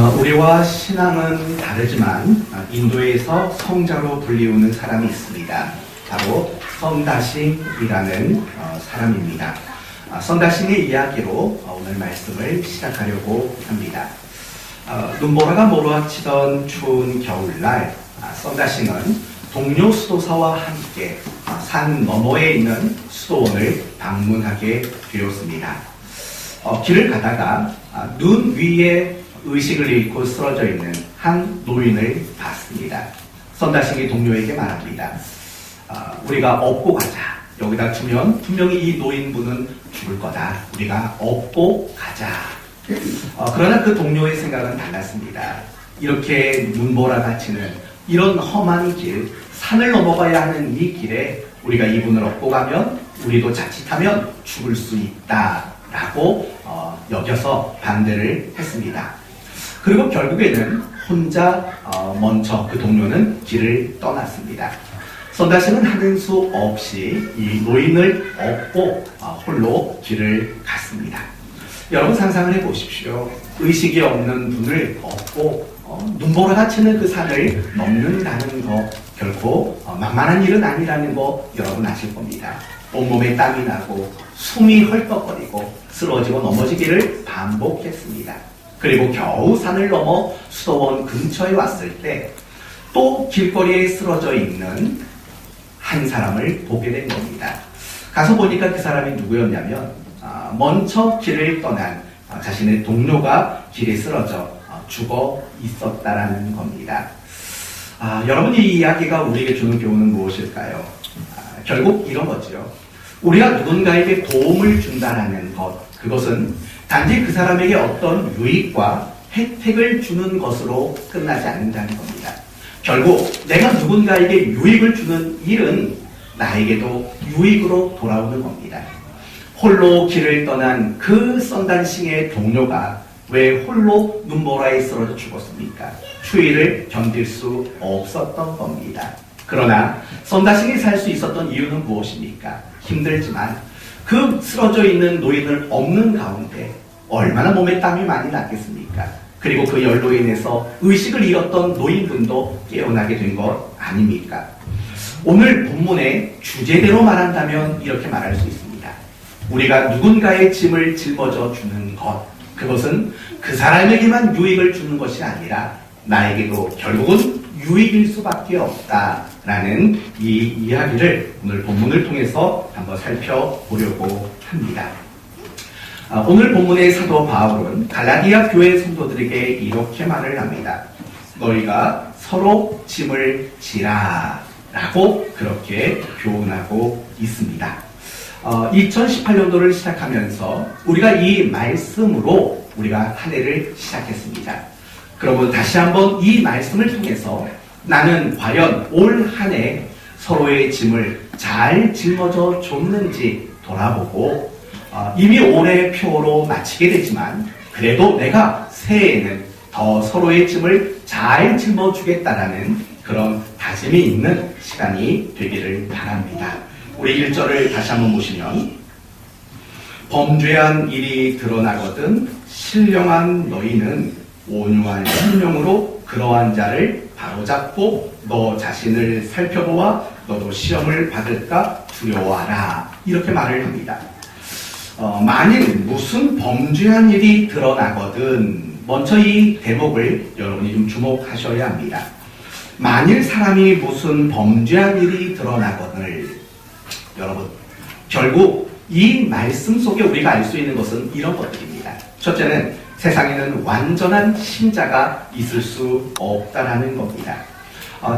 우리와 신앙은 다르지만 인도에서 성자로 불리우는 사람이 있습니다. 바로 선다싱이라는 사람입니다. 선다싱의 이야기로 오늘 말씀을 시작하려고 합니다. 눈보라가 몰아치던 추운 겨울날 선다싱은 동료 수도사와 함께 산 너머에 있는 수도원을 방문하게 되었습니다. 길을 가다가 눈 위에 의식을 잃고 쓰러져 있는 한 노인을 봤습니다. 선다싱이 동료에게 말합니다. 우리가 업고 가자. 여기다 두면 분명히 이 노인분은 죽을 거다. 우리가 업고 가자. 그러나 그 동료의 생각은 달랐습니다. 이렇게 눈보라가 치는 이런 험한 길, 산을 넘어가야 하는 이 길에 우리가 이분을 업고 가면 우리도 자칫하면 죽을 수 있다라고 여겨서 반대를 했습니다. 그리고 결국에는 혼자 먼저 그 동료는 길을 떠났습니다. 선다싱은 하는 수 없이 이 노인을 업고 홀로 길을 갔습니다. 여러분 상상을 해보십시오. 의식이 없는 분을 업고 눈보라가 치는 그 산을 넘는다는 거 결코 만만한 일은 아니라는 거 여러분 아실 겁니다. 온몸에 땀이 나고 숨이 헐떡거리고 쓰러지고 넘어지기를 반복했습니다. 그리고 겨우 산을 넘어 수도원 근처에 왔을 때 또 길거리에 쓰러져 있는 한 사람을 보게 된 겁니다. 가서 보니까 그 사람이 누구였냐면 먼저 길을 떠난 자신의 동료가 길에 쓰러져 죽어 있었다라는 겁니다. 여러분 이 이야기가 우리에게 주는 교훈은 무엇일까요? 결국 이런 거죠. 우리가 누군가에게 도움을 준다라는 것, 그것은 단지 그 사람에게 어떤 유익과 혜택을 주는 것으로 끝나지 않는다는 겁니다. 결국 내가 누군가에게 유익을 주는 일은 나에게도 유익으로 돌아오는 겁니다. 홀로 길을 떠난 그 선다싱의 동료가 왜 홀로 눈보라에 쓰러져 죽었습니까? 추위를 견딜 수 없었던 겁니다. 그러나 선다싱이 살 수 있었던 이유는 무엇입니까? 힘들지만 그 쓰러져 있는 노인을 업는 가운데 얼마나 몸에 땀이 많이 났겠습니까? 그리고 그 열로 인해서 의식을 잃었던 노인분도 깨어나게 된 것 아닙니까? 오늘 본문의 주제대로 말한다면 이렇게 말할 수 있습니다. 우리가 누군가의 짐을 짊어져 주는 것, 그것은 그 사람에게만 유익을 주는 것이 아니라 나에게도 결국은 유익일 수밖에 없다라는 이 이야기를 오늘 본문을 통해서 한번 살펴보려고 합니다. 오늘 본문의 사도 바울은 갈라디아 교회 성도들에게 이렇게 말을 합니다. 너희가 서로 짐을 지라 라고 그렇게 교훈하고 있습니다. 2018년도를 시작하면서 우리가 이 말씀으로 우리가 한 해를 시작했습니다. 그러면 다시 한번 이 말씀을 통해서 나는 과연 올 한 해 서로의 짐을 잘 짊어져 줬는지 돌아보고 이미 올해 표로 마치게 되지만 그래도 내가 새해에는 더 서로의 짐을 잘 짊어주겠다라는 그런 다짐이 있는 시간이 되기를 바랍니다. 우리 1절을 다시 한번 보시면 범죄한 일이 드러나거든 신령한 너희는 온유한 심령으로 그러한 자를 바로잡고 너 자신을 살펴보아 너도 시험을 받을까 두려워하라 이렇게 말을 합니다. 만일 무슨 범죄한 일이 드러나거든 먼저 이 대목을 여러분이 좀 주목하셔야 합니다. 만일 사람이 무슨 범죄한 일이 드러나거늘 여러분 결국 이 말씀 속에 우리가 알 수 있는 것은 이런 것들입니다. 첫째는 세상에는 완전한 신자가 있을 수 없다라는 겁니다.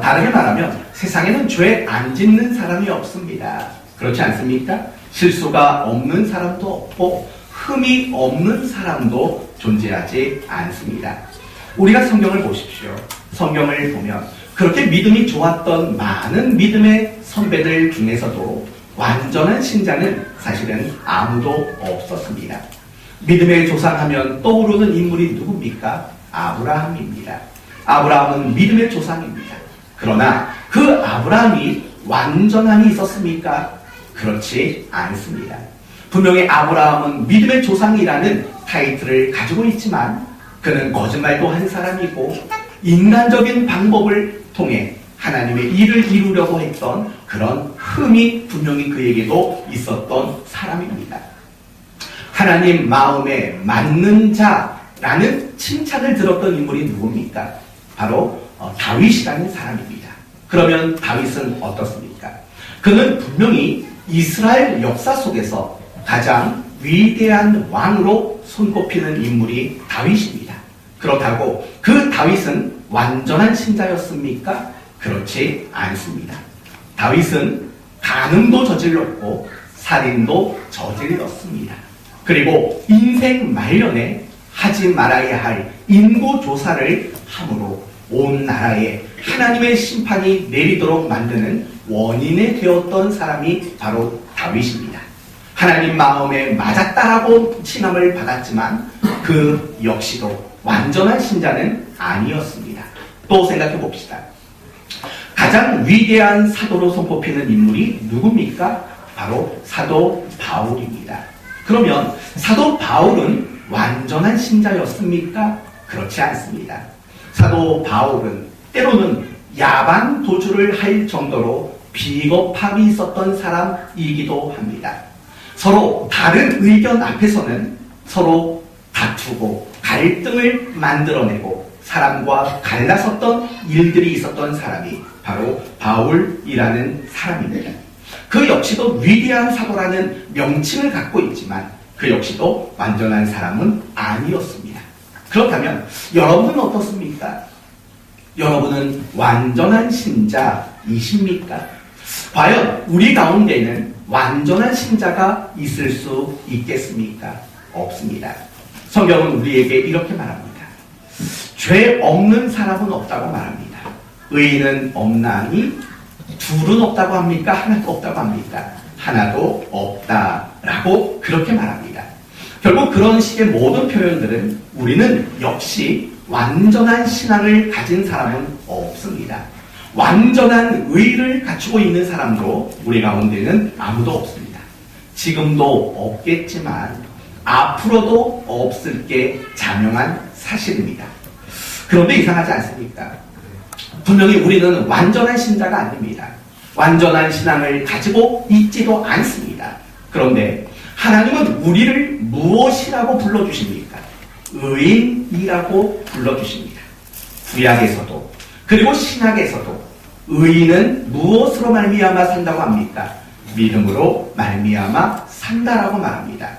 다르게 말하면 세상에는 죄 안 짓는 사람이 없습니다. 그렇지 않습니까? 실수가 없는 사람도 없고 흠이 없는 사람도 존재하지 않습니다. 우리가 성경을 보십시오. 성경을 보면 그렇게 믿음이 좋았던 많은 믿음의 선배들 중에서도 완전한 신자는 사실은 아무도 없었습니다. 믿음의 조상하면 떠오르는 인물이 누굽니까? 아브라함입니다. 아브라함은 믿음의 조상입니다. 그러나 그 아브라함이 완전함이 있었습니까? 그렇지 않습니다. 분명히 아브라함은 믿음의 조상이라는 타이틀을 가지고 있지만 그는 거짓말도 한 사람이고 인간적인 방법을 통해 하나님의 일을 이루려고 했던 그런 흠이 분명히 그에게도 있었던 사람입니다. 하나님 마음에 맞는 자라는 칭찬을 들었던 인물이 누굽니까? 바로 다윗이라는 사람입니다. 그러면 다윗은 어떻습니까? 그는 분명히 이스라엘 역사 속에서 가장 위대한 왕으로 손꼽히는 인물이 다윗입니다. 그렇다고 그 다윗은 완전한 신자였습니까? 그렇지 않습니다. 다윗은 간음도 저질렀고 살인도 저질렀습니다. 그리고 인생 말년에 하지 말아야 할 인고조사를 함으로 온 나라에 하나님의 심판이 내리도록 만드는 원인이 되었던 사람이 바로 다윗입니다. 하나님 마음에 맞았다라고 칭함을 받았지만 그 역시도 완전한 신자는 아니었습니다. 또 생각해 봅시다. 가장 위대한 사도로 손꼽히는 인물이 누굽니까? 바로 사도 바울입니다. 그러면 사도 바울은 완전한 신자였습니까? 그렇지 않습니다. 사도 바울은 때로는 야반 도주를 할 정도로 비겁함이 있었던 사람이기도 합니다. 서로 다른 의견 앞에서는 서로 다투고 갈등을 만들어내고 사람과 갈라섰던 일들이 있었던 사람이 바로 바울이라는 사람입니다. 그 역시도 위대한 사도라는 명칭을 갖고 있지만 그 역시도 완전한 사람은 아니었습니다. 그렇다면 여러분은 어떻습니까? 여러분은 완전한 신자이십니까? 과연 우리 가운데는 완전한 신자가 있을 수 있겠습니까? 없습니다. 성경은 우리에게 이렇게 말합니다. 죄 없는 사람은 없다고 말합니다. 의인은 없나니 둘은 없다고 합니까? 하나도 없다고 합니까? 하나도 없다라고 그렇게 말합니다. 결국 그런 식의 모든 표현들은 우리는 역시 완전한 신앙을 가진 사람은 없습니다. 완전한 의를 갖추고 있는 사람도 우리 가운데는 아무도 없습니다. 지금도 없겠지만 앞으로도 없을 게 자명한 사실입니다. 그런데 이상하지 않습니까? 분명히 우리는 완전한 신자가 아닙니다. 완전한 신앙을 가지고 있지도 않습니다. 그런데 하나님은 우리를 무엇이라고 불러주십니까? 의인이라고 불러주십니다. 구약에서도 그리고 신약에서도 의인은 무엇으로 말미암아 산다고 합니까? 믿음으로 말미암아 산다라고 말합니다.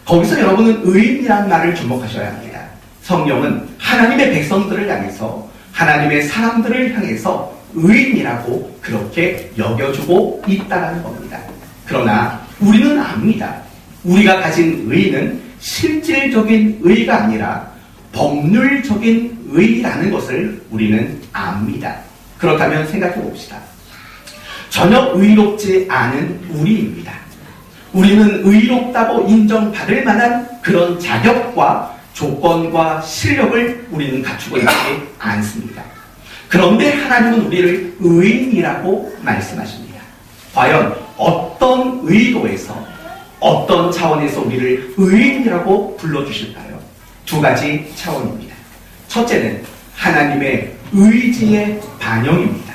거기서 여러분은 의인이라는 말을 주목하셔야 합니다. 성경은 하나님의 백성들을 향해서 하나님의 사람들을 향해서 의인이라고 그렇게 여겨주고 있다는 겁니다. 그러나 우리는 압니다. 우리가 가진 의는 실질적인 의가 아니라 법률적인 의라는 것을 우리는 압니다. 그렇다면 생각해 봅시다. 전혀 의롭지 않은 우리입니다. 우리는 의롭다고 인정받을 만한 그런 자격과 조건과 실력을 우리는 갖추고 있지 않습니다. 그런데 하나님은 우리를 의인이라고 말씀하십니다. 과연 어떤 의도에서 어떤 차원에서 우리를 의인이라고 불러주실까요? 두 가지 차원입니다. 첫째는 하나님의 의지의 반영입니다.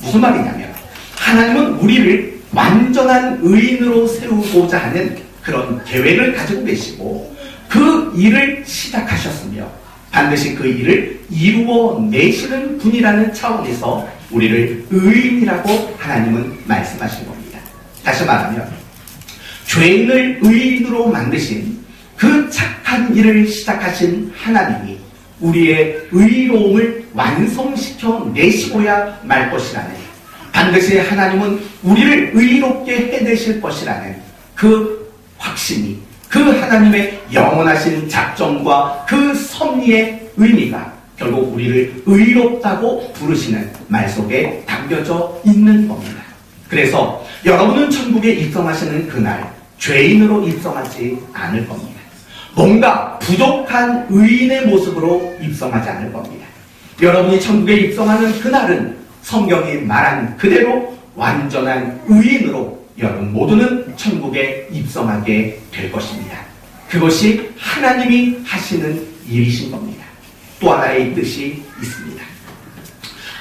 무슨 말이냐면 하나님은 우리를 완전한 의인으로 세우고자 하는 그런 계획을 가지고 계시고 그 일을 시작하셨으며 반드시 그 일을 이루어내시는 분이라는 차원에서 우리를 의인이라고 하나님은 말씀하신 겁니다. 다시 말하면 죄인을 의인으로 만드신 그 착한 일을 시작하신 하나님이 우리의 의로움을 완성시켜 내시고야 말 것이라는, 반드시 하나님은 우리를 의롭게 해내실 것이라는 그 확신이, 그 하나님의 영원하신 작정과 그 섭리의 의미가 결국 우리를 의롭다고 부르시는 말 속에 담겨져 있는 겁니다. 그래서 여러분은 천국에 입성하시는 그날 죄인으로 입성하지 않을 겁니다. 뭔가 부족한 의인의 모습으로 입성하지 않을 겁니다. 여러분이 천국에 입성하는 그날은 성경이 말한 그대로 완전한 의인으로 여러분 모두는 천국에 입성하게 될 것입니다. 그것이 하나님이 하시는 일이신 겁니다. 또 하나의 뜻이 있습니다.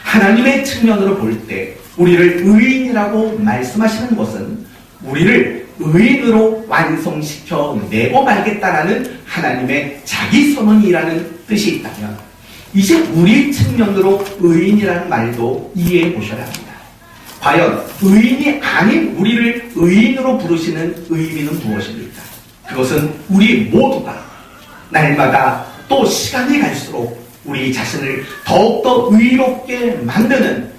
하나님의 측면으로 볼 때 우리를 의인이라고 말씀하시는 것은 우리를 의인으로 완성시켜 내고 말겠다라는 하나님의 자기선언이라는 뜻이 있다면, 이제 우리 측면으로 의인이라는 말도 이해해 보셔야 합니다. 과연 의인이 아닌 우리를 의인으로 부르시는 의미는 무엇입니까? 그것은 우리 모두가 날마다 또 시간이 갈수록 우리 자신을 더욱더 의롭게 만드는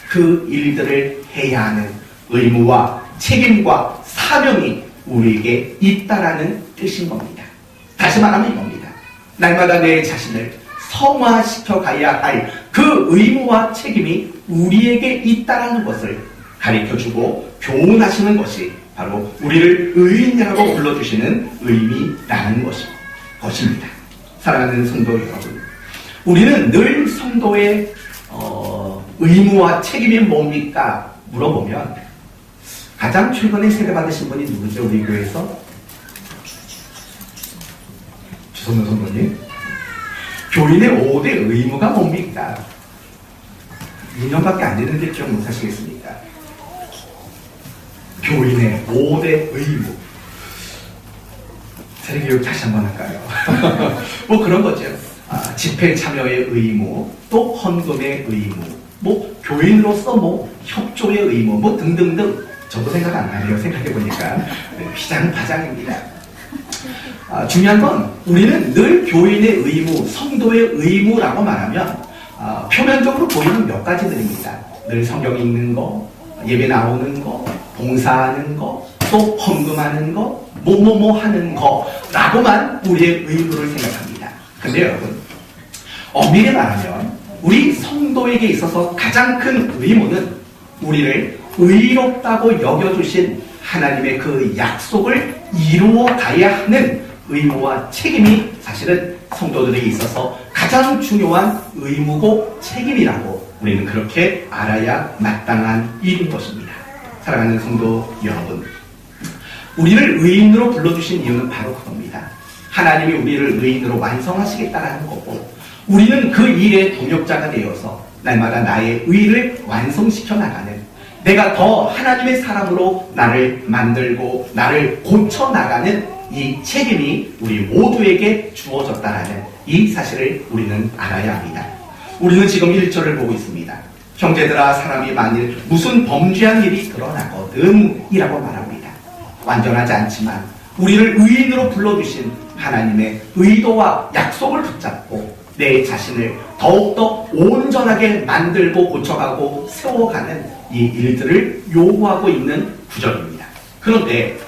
그 일들을 해야 하는 의무와 책임과 사명이 우리에게 있다라는 뜻인 겁니다. 다시 말하면 이겁니다. 날마다 내 자신을 성화시켜 가야 할 그 의무와 책임이 우리에게 있다라는 것을 가르쳐주고 교훈하시는 것이 바로 우리를 의인이라고 불러주시는 의미라는 것입니다. 사랑하는 성도 여러분, 우리는 늘 성도의 의무와 책임이 뭡니까? 물어보면 가장 최근에 세례받으신 분이 누구죠? 우리 교회에서? 주성문 성도님. 교인의 5대 의무가 뭡니까? 2년밖에 안 되는데 기억 못 하시겠습니까? 교인의 5대 의무. 세례교육 다시 한번 할까요? 뭐 그런 거죠. 집회 참여의 의무, 또 헌금의 의무, 뭐 교인으로서 뭐 협조의 의무, 뭐 등등등. 저도 생각 안 나네요. 생각해보니까. 휘장파장입니다. 중요한 건 우리는 늘 교인의 의무, 성도의 의무라고 말하면 표면적으로 보이는 몇 가지들입니다. 늘 성경 읽는 거, 예배 나오는 거, 봉사하는 거, 또 헌금하는 거, 뭐뭐뭐 하는 거라고만 우리의 의무를 생각합니다. 근데 여러분, 엄밀히 말하면 우리 성도에게 있어서 가장 큰 의무는 우리를 의롭다고 여겨주신 하나님의 그 약속을 이루어 가야 하는 의무와 책임이 사실은 성도들에게 있어서 가장 중요한 의무고 책임이라고 우리는 그렇게 알아야 마땅한 일인 것입니다. 사랑하는 성도 여러분, 우리를 의인으로 불러주신 이유는 바로 그겁니다. 하나님이 우리를 의인으로 완성하시겠다라는 거고, 우리는 그 일의 동역자가 되어서 날마다 나의 의를 완성시켜 나가는, 내가 더 하나님의 사람으로 나를 만들고 나를 고쳐 나가는 이 책임이 우리 모두에게 주어졌다라는 이 사실을 우리는 알아야 합니다. 우리는 지금 1절을 보고 있습니다. 형제들아, 사람이 만일 무슨 범죄한 일이 드러나거든 이라고 말합니다. 완전하지 않지만 우리를 의인으로 불러주신 하나님의 의도와 약속을 붙잡고 내 자신을 더욱더 온전하게 만들고 고쳐가고 세워가는 이 일들을 요구하고 있는 구절입니다. 그런데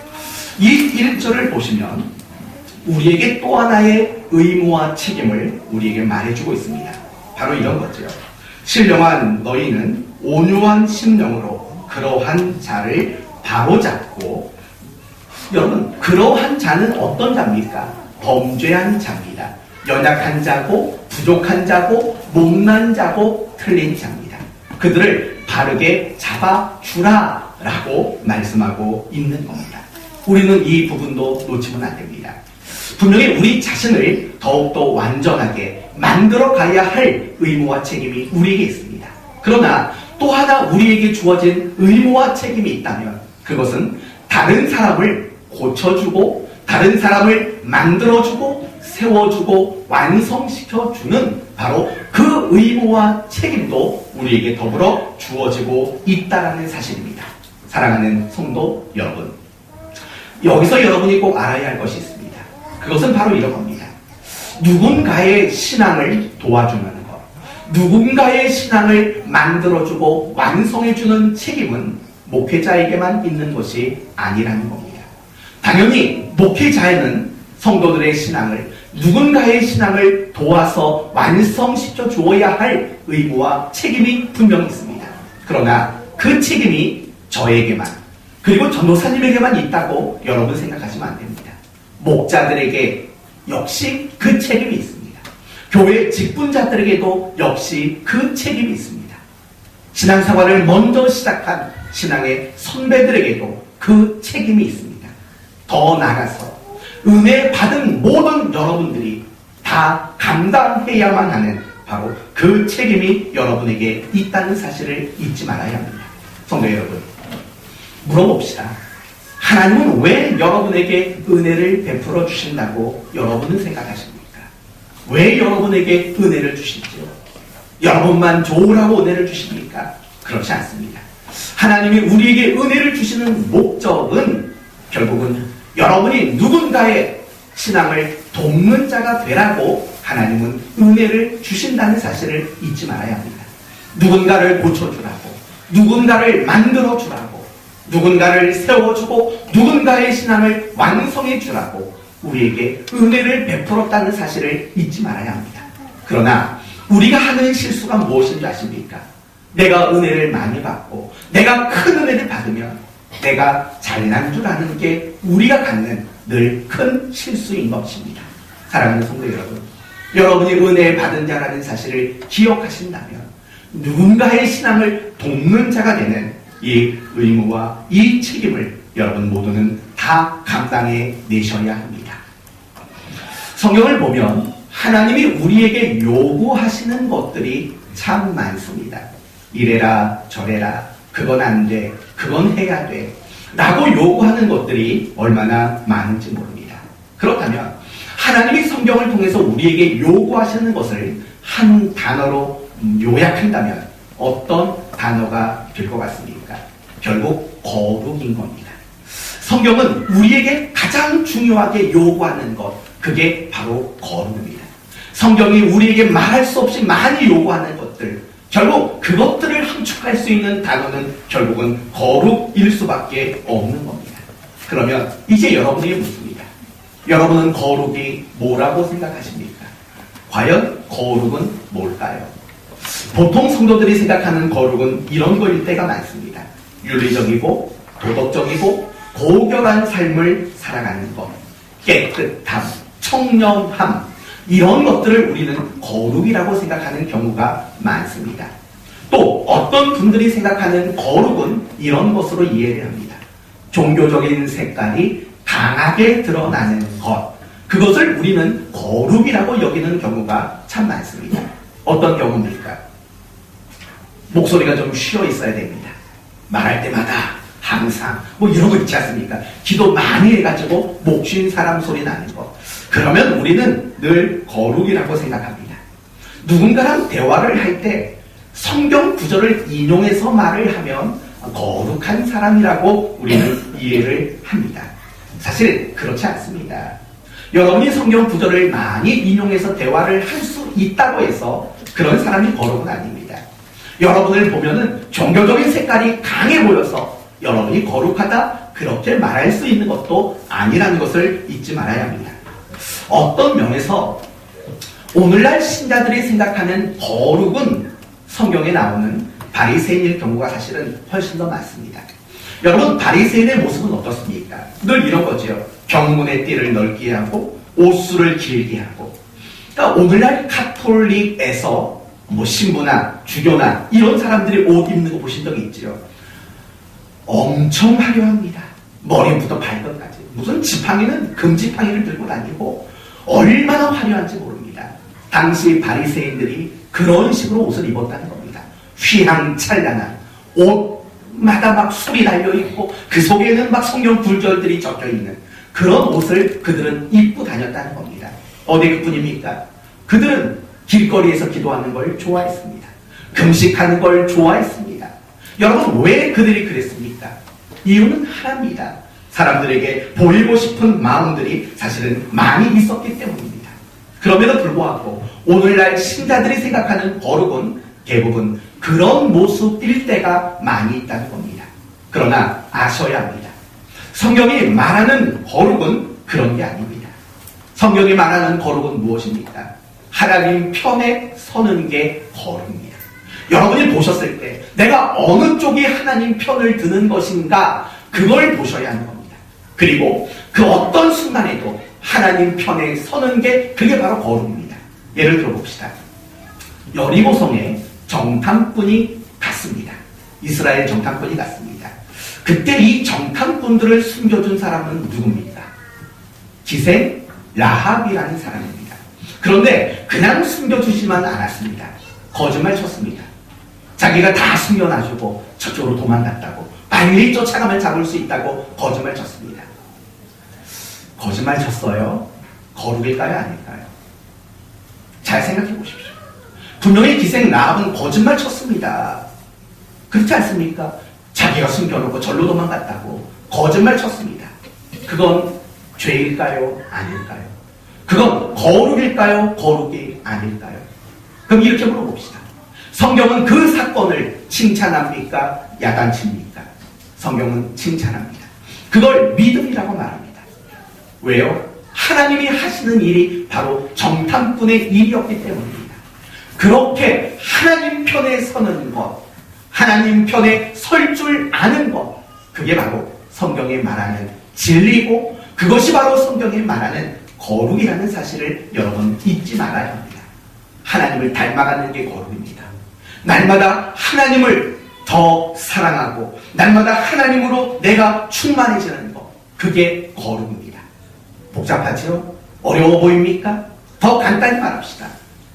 이 1절을 보시면 우리에게 또 하나의 의무와 책임을 우리에게 말해주고 있습니다. 바로 이런 거죠. 신령한 너희는 온유한 심령으로 그러한 자를 바로잡고, 여러분, 그러한 자는 어떤 자입니까? 범죄한 자입니다. 연약한 자고 부족한 자고 못난 자고 틀린 자입니다. 그들을 바르게 잡아주라 라고 말씀하고 있는 겁니다. 우리는 이 부분도 놓치면 안 됩니다. 분명히 우리 자신을 더욱더 완전하게 만들어 가야 할 의무와 책임이 우리에게 있습니다. 그러나 또 하나 우리에게 주어진 의무와 책임이 있다면 그것은 다른 사람을 고쳐주고 다른 사람을 만들어주고 세워주고 완성시켜주는 바로 그 의무와 책임도 우리에게 더불어 주어지고 있다는 사실입니다. 사랑하는 성도 여러분, 여기서 여러분이 꼭 알아야 할 것이 있습니다. 그것은 바로 이런 겁니다. 누군가의 신앙을 도와주는 것, 누군가의 신앙을 만들어주고 완성해주는 책임은 목회자에게만 있는 것이 아니라는 겁니다. 당연히 목회자에는 성도들의 신앙을, 누군가의 신앙을 도와서 완성시켜 주어야 할 의무와 책임이 분명히 있습니다. 그러나 그 책임이 저에게만, 그리고 전도사님에게만 있다고 여러분 생각하시면 안 됩니다. 목자들에게 역시 그 책임이 있습니다. 교회 직분자들에게도 역시 그 책임이 있습니다. 신앙생활을 먼저 시작한 신앙의 선배들에게도 그 책임이 있습니다. 더 나아가서 은혜 받은 모든 여러분들이 다 다 감당해야만 하는 바로 그 책임이 여러분에게 있다는 사실을 잊지 말아야 합니다. 성도 여러분, 물어봅시다. 하나님은 왜 여러분에게 은혜를 베풀어 주신다고 여러분은 생각하십니까? 왜 여러분에게 은혜를 주시지요? 여러분만 좋으라고 은혜를 주십니까? 그렇지 않습니다. 하나님이 우리에게 은혜를 주시는 목적은 결국은 여러분이 누군가의 신앙을 돕는 자가 되라고 하나님은 은혜를 주신다는 사실을 잊지 말아야 합니다. 누군가를 고쳐주라고, 누군가를 만들어주라고, 누군가를 세워주고 누군가의 신앙을 완성해주라고 우리에게 은혜를 베풀었다는 사실을 잊지 말아야 합니다. 그러나 우리가 하는 실수가 무엇인지 아십니까? 내가 은혜를 많이 받고 내가 큰 은혜를 받으면 내가 잘난 줄 아는 게 우리가 갖는 늘 큰 실수인 것입니다. 사랑하는 성도 여러분, 여러분이 은혜 받은 자라는 사실을 기억하신다면 누군가의 신앙을 돕는 자가 되는 이 의무와 이 책임을 여러분 모두는 다 감당해 내셔야 합니다. 성경을 보면 하나님이 우리에게 요구하시는 것들이 참 많습니다. 이래라 저래라, 그건 안 돼, 그건 해야 돼 라고 요구하는 것들이 얼마나 많은지 모릅니다. 그렇다면 하나님이 성경을 통해서 우리에게 요구하시는 것을 한 단어로 요약한다면 어떤 단어가 될 것 같습니까? 결국 거룩인 겁니다. 성경은 우리에게 가장 중요하게 요구하는 것, 그게 바로 거룩입니다. 성경이 우리에게 말할 수 없이 많이 요구하는 것들, 결국 그것들을 함축할 수 있는 단어는 결국은 거룩일 수밖에 없는 겁니다. 그러면 이제 여러분에게 묻습니다. 여러분은 거룩이 뭐라고 생각하십니까? 과연 거룩은 뭘까요? 보통 성도들이 생각하는 거룩은 이런 거일 때가 많습니다. 윤리적이고 도덕적이고 고결한 삶을 살아가는 것, 깨끗함, 청렴함, 이런 것들을 우리는 거룩이라고 생각하는 경우가 많습니다. 또 어떤 분들이 생각하는 거룩은 이런 것으로 이해를 합니다. 종교적인 색깔이 강하게 드러나는 것, 그것을 우리는 거룩이라고 여기는 경우가 참 많습니다. 어떤 경우입니까? 목소리가 좀 쉬어 있어야 됩니다. 말할 때마다 항상 뭐 이런 거 있지 않습니까? 기도 많이 해가지고 목 쉰 사람 소리 나는 것, 그러면 우리는 늘 거룩이라고 생각합니다. 누군가랑 대화를 할 때 성경 구절을 인용해서 말을 하면 거룩한 사람이라고 우리는 이해를 합니다. 사실 그렇지 않습니다. 여러분이 성경 구절을 많이 인용해서 대화를 할 수 있다고 해서 그런 사람이 거룩은 아닙니다. 여러분을 보면은 종교적인 색깔이 강해 보여서 여러분이 거룩하다 그렇게 말할 수 있는 것도 아니라는 것을 잊지 말아야 합니다. 어떤 면에서 오늘날 신자들이 생각하는 거룩은 성경에 나오는 바리새인일 경우가 사실은 훨씬 더 많습니다. 여러분, 바리새인의 모습은 어떻습니까? 늘 이런 거죠. 경문의 띠를 넓게 하고 옷수를 길게 하고. 그러니까 오늘날 카톨릭에서 뭐 신부나 주교나 이런 사람들이 옷 입는 거 보신 적 있죠? 엄청 화려합니다. 머리부터 발끝까지. 무슨 지팡이는 금지팡이를 들고 다니고 얼마나 화려한지 모릅니다. 당시 바리새인들이 그런 식으로 옷을 입었다는 겁니다. 휘황찬란한 옷마다 막 술이 달려있고 그 속에는 막 성경 구절들이 적혀있는 그런 옷을 그들은 입고 다녔다는 겁니다. 어디 그뿐입니까? 그들은 길거리에서 기도하는 걸 좋아했습니다. 금식하는 걸 좋아했습니다. 여러분, 왜 그들이 그랬습니까? 이유는 하나입니다. 사람들에게 보이고 싶은 마음들이 사실은 많이 있었기 때문입니다. 그럼에도 불구하고 오늘날 신자들이 생각하는 거룩은 대부분 그런 모습일 때가 많이 있다는 겁니다. 그러나 아셔야 합니다. 성경이 말하는 거룩은 그런 게 아닙니다. 성경이 말하는 거룩은 무엇입니까? 하나님 편에 서는 게 거룩입니다. 여러분이 보셨을 때 내가 어느 쪽이 하나님 편을 드는 것인가, 그걸 보셔야 하는 겁니다. 그리고 그 어떤 순간에도 하나님 편에 서는 게 그게 바로 거룩입니다. 예를 들어 봅시다. 여리고성에 정탐꾼이 갔습니다. 이스라엘 정탐꾼이 갔습니다. 그때 이 정탐꾼들을 숨겨준 사람은 누굽니까? 기생 라합이라는 사람입니다. 그런데 그냥 숨겨주지만 않았습니다. 거짓말 쳤습니다. 자기가 다 숨겨놔주고 저쪽으로 도망갔다고, 빨리 쫓아가면 잡을 수 있다고 거짓말 쳤습니다. 거짓말 쳤어요? 거룩일까요? 아닐까요? 잘 생각해 보십시오. 분명히 기생 라합은 거짓말 쳤습니다. 그렇지 않습니까? 자기가 숨겨놓고 절로 도망갔다고 거짓말 쳤습니다. 그건 죄일까요? 아닐까요? 그건 거룩일까요? 거룩이 아닐까요? 그럼 이렇게 물어봅시다. 성경은 그 사건을 칭찬합니까? 야단칩니까? 성경은 칭찬합니다. 그걸 믿음이라고 말합니다. 왜요? 하나님이 하시는 일이 바로 정탐꾼의 일이었기 때문입니다. 그렇게 하나님 편에 서는 것, 하나님 편에 설 줄 아는 것, 그게 바로 성경이 말하는 진리고, 그것이 바로 성경이 말하는 거룩이라는 사실을 여러분 잊지 말아야 합니다. 하나님을 닮아가는 게 거룩입니다. 날마다 하나님을 더 사랑하고 날마다 하나님으로 내가 충만해지는 것, 그게 거룩입니다. 복잡하죠? 어려워 보입니까? 더 간단히 말합시다.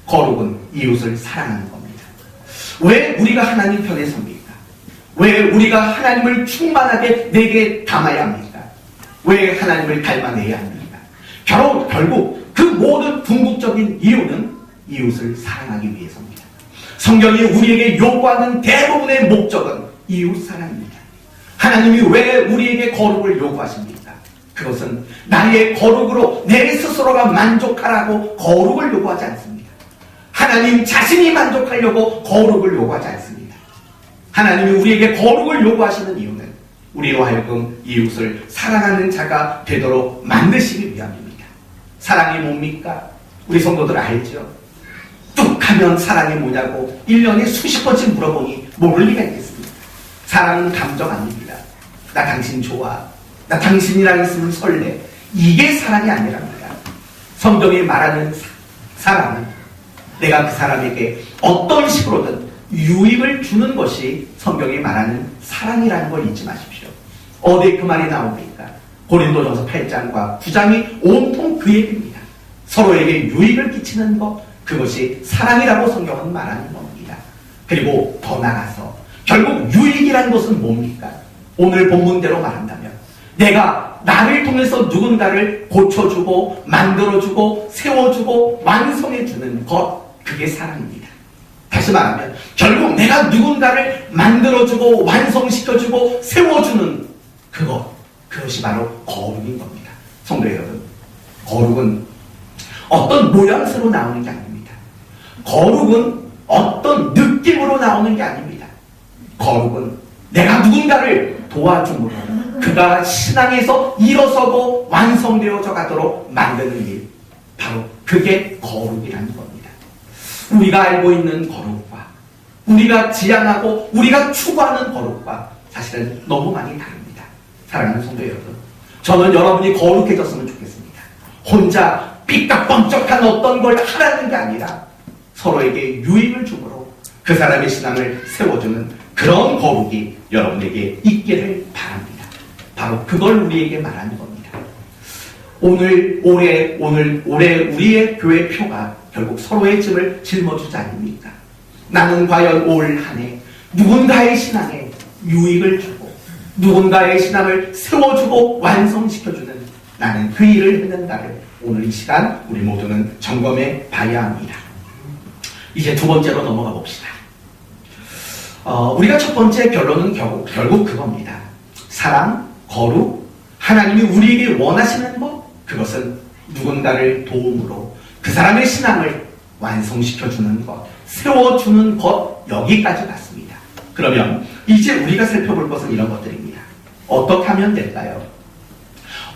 거룩은 이웃을 사랑하는 겁니다. 왜 우리가 하나님 편에 섭니까? 왜 우리가 하나님을 충만하게 내게 담아야 합니까? 왜 하나님을 닮아내야 합니까? 결국 그 모든 궁극적인 이유는 이웃을 사랑하기 위해서입니다. 성경이 우리에게 요구하는 대부분의 목적은 이웃 사랑입니다. 하나님이 왜 우리에게 거룩을 요구하십니까? 그것은 나의 거룩으로 내 스스로가 만족하라고 거룩을 요구하지 않습니다. 하나님 자신이 만족하려고 거룩을 요구하지 않습니다. 하나님이 우리에게 거룩을 요구하시는 이유는 우리로 하여금 이웃을 사랑하는 자가 되도록 만드시기 위함입니다. 사랑이 뭡니까? 우리 성도들 알죠? 뚝 하면 사랑이 뭐냐고 1년에 수십 번씩 물어보니 모를 리가 있겠습니까? 사랑은 감정 아닙니다. 나 당신 좋아, 나 당신이랑 있으면 설레, 이게 사랑이 아니랍니다. 성경이 말하는 사랑은 내가 그 사람에게 어떤 식으로든 유익을 주는 것이 성경이 말하는 사랑이라는 걸 잊지 마십시오. 어디 그 말이 나옵니까? 고린도전서 8장과 9장이 온통 그 얘기입니다. 서로에게 유익을 끼치는 것, 그것이 사랑이라고 성경은 말하는 겁니다. 그리고 더 나아가서 결국 유익이라는 것은 뭡니까? 오늘 본문대로 말한다면 내가 나를 통해서 누군가를 고쳐주고 만들어주고 세워주고 완성해주는 것, 그게 사랑입니다. 다시 말하면 결국 내가 누군가를 만들어주고 완성시켜주고 세워주는 그것이 바로 거룩인 겁니다. 성도 여러분, 거룩은 어떤 모양새로 나오는 게 아닙니다. 거룩은 어떤 느낌으로 나오는 게 아닙니다. 거룩은 내가 누군가를 도와줌으로 그가 신앙에서 일어서고 완성되어져 가도록 만드는 일, 바로 그게 거룩이라는 겁니다. 우리가 알고 있는 거룩과 우리가 지향하고 우리가 추구하는 거룩과 사실은 너무 많이 다릅니다. 사랑하는 성도 여러분, 저는 여러분이 거룩해졌으면 좋겠습니다. 혼자 삐까뻔쩍한 어떤 걸 하라는 게 아니라 서로에게 유익을 주므로 그 사람의 신앙을 세워주는 그런 거룩이 여러분에게 있기를 바랍니다. 바로 그걸 우리에게 말하는 겁니다. 올해 우리의 교회 표가 결국 서로의 짐을 짊어주지 않습니까? 나는 과연 올 한 해 누군가의 신앙에 유익을 주고 누군가의 신앙을 세워주고 완성시켜주는 나는 그 일을 했는가를 오늘 이 시간 우리 모두는 점검해 봐야 합니다. 이제 두 번째로 넘어가 봅시다. 우리가 첫 번째 결론은 결국 그겁니다. 사랑, 거룩, 하나님이 우리에게 원하시는 것, 그것은 누군가를 도움으로 그 사람의 신앙을 완성시켜주는 것, 세워주는 것, 여기까지 갔습니다. 그러면 이제 우리가 살펴볼 것은 이런 것들입니다. 어떻게 하면 될까요?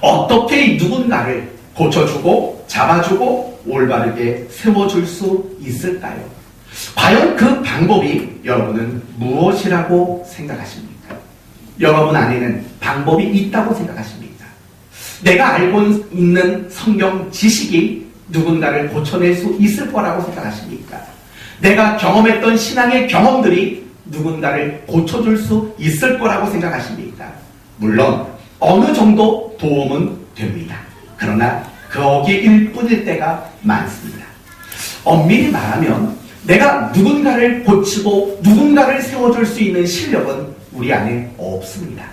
어떻게 누군가를 고쳐주고 잡아주고 올바르게 세워줄 수 있을까요? 과연 그 방법이 여러분은 무엇이라고 생각하십니까? 여러분 안에는 방법이 있다고 생각하십니까? 내가 알고 있는 성경 지식이 누군가를 고쳐낼 수 있을 거라고 생각하십니까? 내가 경험했던 신앙의 경험들이 누군가를 고쳐줄 수 있을 거라고 생각하십니까? 물론 어느 정도 도움은 됩니다. 그러나 거기일 뿐일 때가 많습니다. 엄밀히 말하면 내가 누군가를 고치고 누군가를 세워줄 수 있는 실력은 우리 안에 없습니다.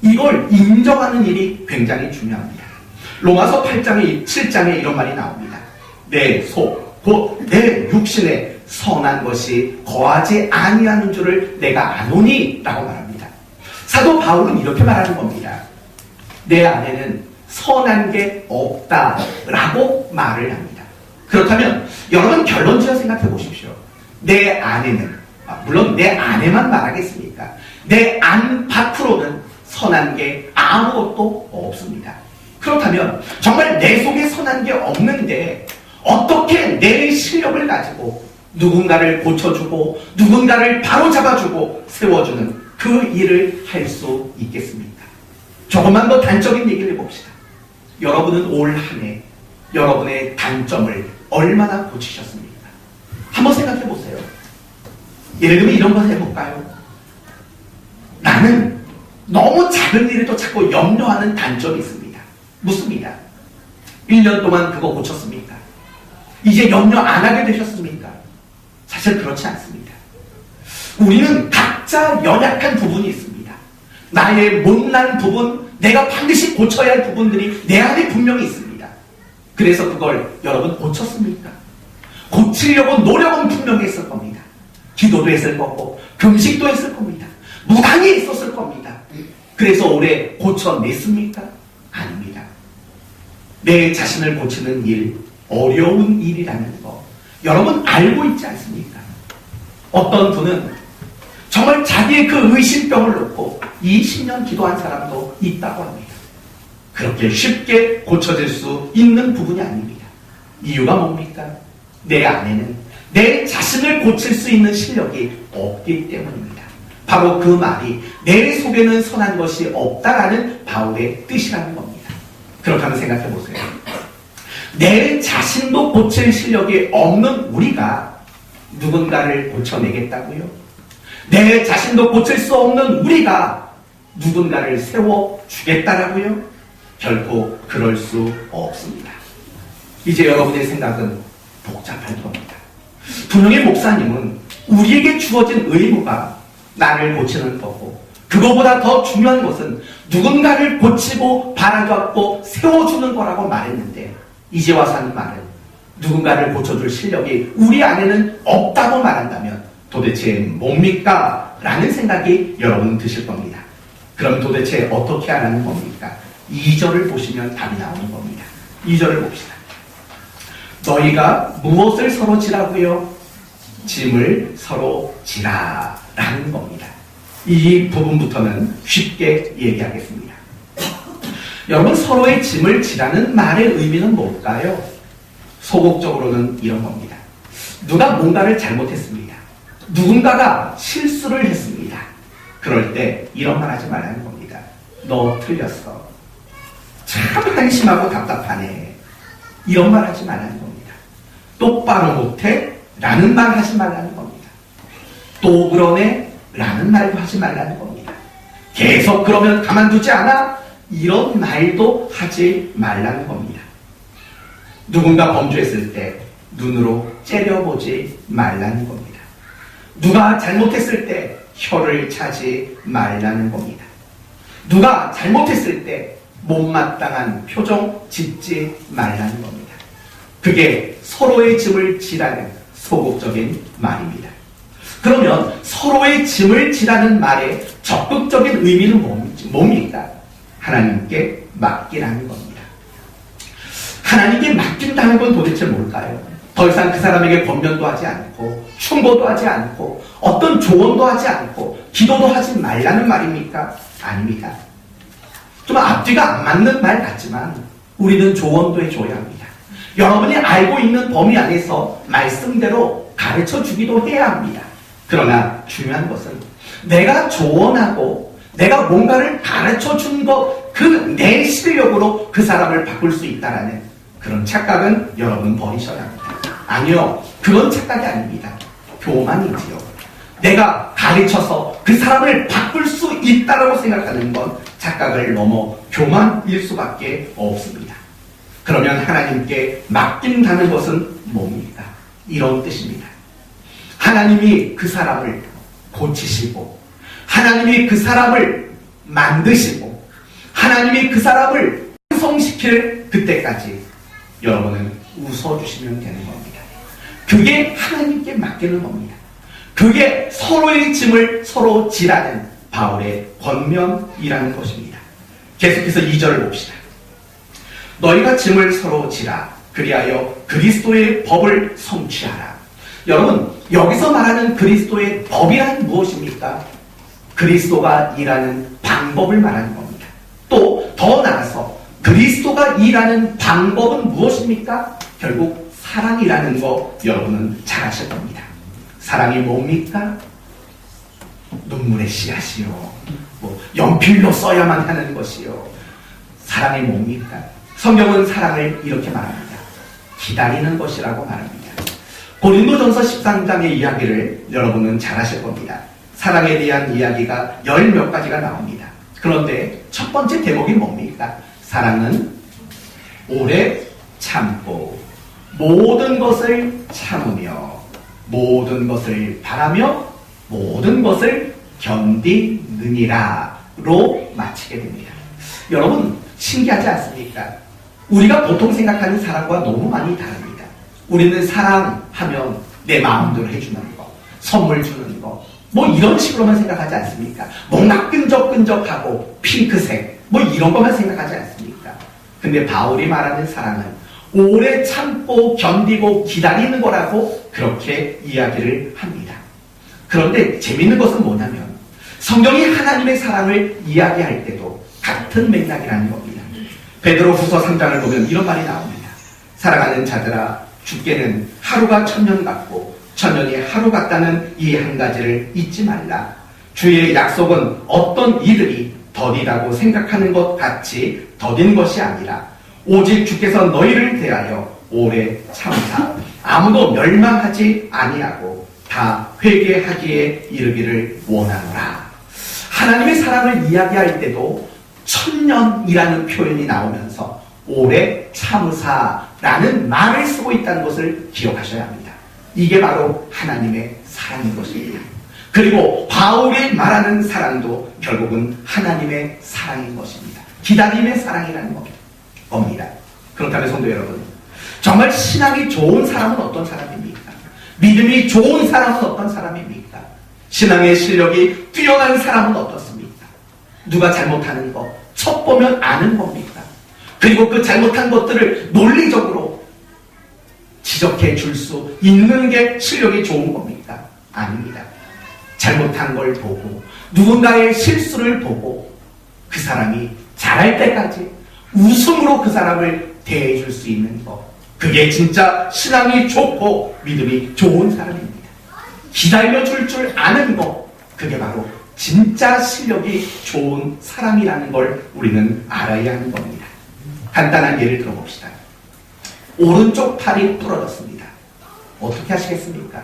이걸 인정하는 일이 굉장히 중요합니다. 로마서 8장에 7장에 이런 말이 나옵니다. 내 속, 곧 내 육신에 선한 것이 거하지 아니하는 줄을 내가 아노니 라고 말합니다. 사도 바울은 이렇게 말하는 겁니다. 내 안에는 선한 게 없다라고 말을 합니다. 그렇다면 여러분 결론 지어 생각해 보십시오. 내 안에는, 물론 내 안에만 말하겠습니까? 내 안 밖으로는 선한 게 아무것도 없습니다. 그렇다면 정말 내 속에 선한 게 없는데 어떻게 내 실력을 가지고 누군가를 고쳐주고 누군가를 바로잡아주고 세워주는 그 일을 할 수 있겠습니까? 조금만 더 단적인 얘기를 해봅시다. 여러분은 올 한 해 여러분의 단점을 얼마나 고치셨습니까? 한번 생각해 보세요. 예를 들면 이런 걸 해볼까요? 나는 너무 작은 일에도 자꾸 염려하는 단점이 있습니다. 묻습니다. 1년 동안 그거 고쳤습니까? 이제 염려 안 하게 되셨습니까? 사실 그렇지 않습니다. 우리는 각자 연약한 부분이 있습니다. 나의 못난 부분, 내가 반드시 고쳐야 할 부분들이 내 안에 분명히 있습니다. 그래서 그걸 여러분 고쳤습니까? 고치려고 노력은 분명히 했을 겁니다. 기도도 했을 거고 금식도 했을 겁니다. 무당이 있었을 겁니다. 그래서 올해 고쳐냈습니까? 아닙니다. 내 자신을 고치는 일, 어려운 일이라는 거 여러분 알고 있지 않습니까? 어떤 분은 정말 자기의 그 의심병을 놓고 20년 기도한 사람도 있다고 합니다. 그렇게 쉽게 고쳐질 수 있는 부분이 아닙니다. 이유가 뭡니까? 내 안에는 내 자신을 고칠 수 있는 실력이 없기 때문입니다. 바로 그 말이 내 속에는 선한 것이 없다라는 바울의 뜻이라는 겁니다. 그렇다면 생각해 보세요. 내 자신도 고칠 실력이 없는 우리가 누군가를 고쳐내겠다고요? 내 자신도 고칠 수 없는 우리가 누군가를 세워주겠다라고요? 결코 그럴 수 없습니다. 이제 여러분의 생각은 복잡할 겁니다. 분명히 목사님은 우리에게 주어진 의무가 나를 고치는 거고 그거보다 더 중요한 것은 누군가를 고치고 바라잡고 세워주는 거라고 말했는데 이제 와서 하는 말은 누군가를 고쳐줄 실력이 우리 안에는 없다고 말한다면 도대체 뭡니까? 라는 생각이 여러분 드실 겁니다. 그럼 도대체 어떻게 하라는 겁니까? 2절을 보시면 답이 나오는 겁니다. 2절을 봅시다. 너희가 무엇을 서로 지라고요? 짐을 서로 지라라는 겁니다. 이 부분부터는 쉽게 얘기하겠습니다. 여러분 서로의 짐을 지라는 말의 의미는 뭘까요? 소극적으로는 이런 겁니다. 누가 뭔가를 잘못했습니다. 누군가가 실수를 했습니다. 그럴 때 이런 말 하지 말라는 겁니다. 너 틀렸어. 참 한심하고 답답하네. 이런 말 하지 말라는 겁니다. 똑바로 못해? 라는 말 하지 말라는 겁니다. 또 그러네? 라는 말도 하지 말라는 겁니다. 계속 그러면 가만두지 않아? 이런 말도 하지 말라는 겁니다. 누군가 범죄했을 때 눈으로 째려보지 말라는 겁니다. 누가 잘못했을 때 혀를 차지 말라는 겁니다. 누가 잘못했을 때 못마땅한 표정 짓지 말라는 겁니다. 그게 서로의 짐을 지라는 소극적인 말입니다. 그러면 서로의 짐을 지라는 말의 적극적인 의미는 뭡니까? 하나님께 맡기라는 겁니다. 하나님께 맡긴다는 건 도대체 뭘까요? 더 이상 그 사람에게 권면도 하지 않고 충고도 하지 않고 어떤 조언도 하지 않고 기도도 하지 말라는 말입니까? 아닙니다. 좀 앞뒤가 안 맞는 말 같지만 우리는 조언도 해줘야 합니다. 여러분이 알고 있는 범위 안에서 말씀대로 가르쳐 주기도 해야 합니다. 그러나 중요한 것은 내가 조언하고 내가 뭔가를 가르쳐 준 것, 그 내 실력으로 그 사람을 바꿀 수 있다라는 그런 착각은 여러분 버리셔야 합니다. 아니요, 그건 착각이 아닙니다. 교만이지요. 내가 가르쳐서 그 사람을 바꿀 수 있다라고 생각하는 건 착각을 넘어 교만일 수밖에 없습니다. 그러면 하나님께 맡긴다는 것은 뭡니까? 이런 뜻입니다. 하나님이 그 사람을 고치시고, 하나님이 그 사람을 만드시고, 하나님이 그 사람을 완성시킬 그때까지 여러분은 웃어주시면 되는 겁니다. 그게 하나님께 맡기는 겁니다. 그게 서로의 짐을 서로 지라는 바울의 권면이라는 것입니다. 계속해서 2절을 봅시다. 너희가 짐을 서로 지라. 그리하여 그리스도의 법을 성취하라. 여러분, 여기서 말하는 그리스도의 법이란 무엇입니까? 그리스도가 일하는 방법을 말하는 겁니다. 또 더 나아가서 그리스도가 일하는 방법은 무엇입니까? 결국 사랑이라는 거 여러분은 잘 아실 겁니다. 사랑이 뭡니까? 눈물의 씨앗이요. 연필로 써야만 하는 것이요. 사랑이 뭡니까? 성경은 사랑을 이렇게 말합니다. 기다리는 것이라고 말합니다. 고린도전서 13장의 이야기를 여러분은 잘 아실 겁니다. 사랑에 대한 이야기가 10몇 가지가 나옵니다. 그런데 첫 번째 대목이 뭡니까? 사랑은 오래 참고 모든 것을 참으며 모든 것을 바라며 모든 것을 견디느니라 로 마치게 됩니다. 여러분, 신기하지 않습니까? 우리가 보통 생각하는 사랑과 너무 많이 다릅니다. 우리는 사랑하면 내 마음대로 해주는 거, 선물 주는 거, 이런 식으로만 생각하지 않습니까? 뭔가 끈적끈적하고 핑크색, 이런 것만 생각하지 않습니까? 근데 바울이 말하는 사랑은 오래 참고 견디고 기다리는 거라고 그렇게 이야기를 합니다. 그런데 재밌는 것은 뭐냐면 성경이 하나님의 사랑을 이야기할 때도 같은 맥락이라는 겁니다. 베드로후서 3장을 보면 이런 말이 나옵니다. 사랑하는 자들아, 주께는 하루가 천년 같고 천년이 하루 같다는 이 한 가지를 잊지 말라. 주의 약속은 어떤 이들이 더디다고 생각하는 것 같이 더딘 것이 아니라 오직 주께서 너희를 대하여 오래 참사 아무도 멸망하지 아니하고 다 회개하기에 이르기를 원하노라. 하나님의 사랑을 이야기할 때도 천년이라는 표현이 나오면서 오래 참으사라는 말을 쓰고 있다는 것을 기억하셔야 합니다. 이게 바로 하나님의 사랑인 것입니다. 그리고 바울이 말하는 사랑도 결국은 하나님의 사랑인 것입니다. 기다림의 사랑이라는 겁니다. 그렇다면 성도 여러분, 정말 신앙이 좋은 사람은 어떤 사람입니까? 믿음이 좋은 사람은 어떤 사람입니까? 신앙의 실력이 뛰어난 사람은 어떻습니까? 누가 잘못하는 거 첫 보면 아는 겁니까? 그리고 그 잘못한 것들을 논리적으로 지적해 줄 수 있는 게 실력이 좋은 겁니까? 아닙니다. 잘못한 걸 보고 누군가의 실수를 보고 그 사람이 잘할 때까지 웃음으로 그 사람을 대해줄 수 있는 것, 그게 진짜 신앙이 좋고 믿음이 좋은 사람입니다. 기다려 줄 아는 것, 그게 바로 진짜 실력이 좋은 사람이라는 걸 우리는 알아야 하는 겁니다. 간단한 예를 들어봅시다. 오른쪽 팔이 부러졌습니다. 어떻게 하시겠습니까?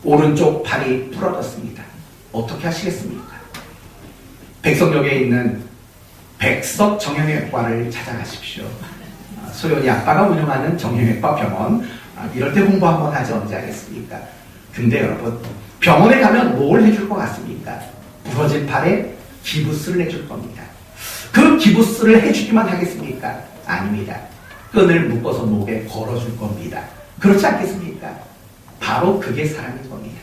오른쪽 팔이 부러졌습니다. 어떻게 하시겠습니까? 백석역에 있는 백석 정형외과를 찾아가십시오. 소연이 아빠가 운영하는 정형외과 병원, 이럴 때 홍보 한번 하지 언제 하겠습니까? 근데 여러분, 병원에 가면 뭘 해줄 것 같습니까? 부러진 팔에 기부스를 해줄 겁니다. 그 기부스를 해주기만 하겠습니까? 아닙니다. 끈을 묶어서 목에 걸어줄 겁니다. 그렇지 않겠습니까? 바로 그게 사랑인 겁니다.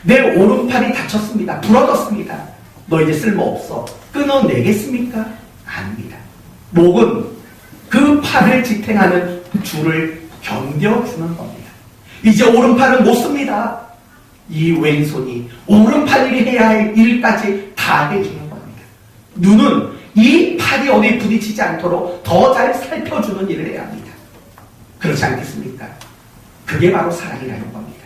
내 오른팔이 다쳤습니다. 부러졌습니다. 너 이제 쓸모없어. 끊어내겠습니까? 아닙니다. 목은 그 팔을 지탱하는 줄을 견뎌주는 겁니다. 이제 오른팔은 못 씁니다. 이 왼손이 오른팔이 해야 할 일까지 다 해주는 겁니다. 눈은 이 팔이 어디 부딪히지 않도록 더 잘 살펴주는 일을 해야 합니다. 그렇지 않겠습니까? 그게 바로 사랑이라는 겁니다.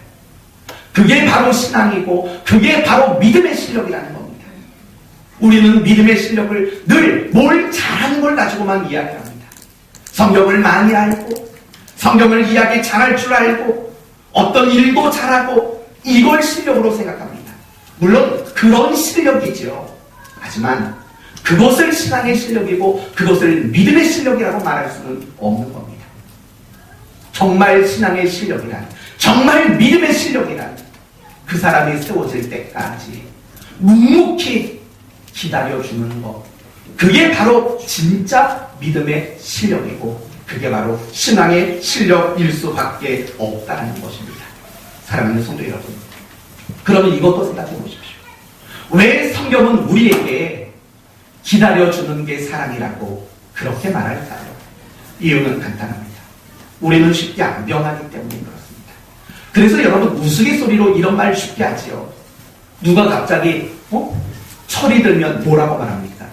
그게 바로 신앙이고 그게 바로 믿음의 실력이라는 겁니다. 우리는 믿음의 실력을 늘 뭘 잘하는 걸 가지고만 이야기합니다. 성경을 많이 알고 성경을 이야기 잘할 줄 알고 어떤 일도 잘하고 이걸 실력으로 생각합니다. 물론 그런 실력이지요. 하지만 그것을 신앙의 실력이고 그것을 믿음의 실력이라고 말할 수는 없는 겁니다. 정말 신앙의 실력이란, 정말 믿음의 실력이란 그 사람이 세워질 때까지 묵묵히 기다려주는 것, 그게 바로 진짜 믿음의 실력이고 그게 바로 신앙의 실력일 수밖에 없다는 것입니다. 사랑하는 성도 여러분, 그러면 이것도 생각해 보십시오. 왜 성경은 우리에게 기다려주는 게 사랑이라고 그렇게 말할까요? 이유는 간단합니다. 우리는 쉽게 안 변하기 때문에 그렇습니다. 그래서 여러분 우스갯소리로 이런 말 쉽게 하지요. 누가 갑자기 철이 들면 뭐라고 말합니까?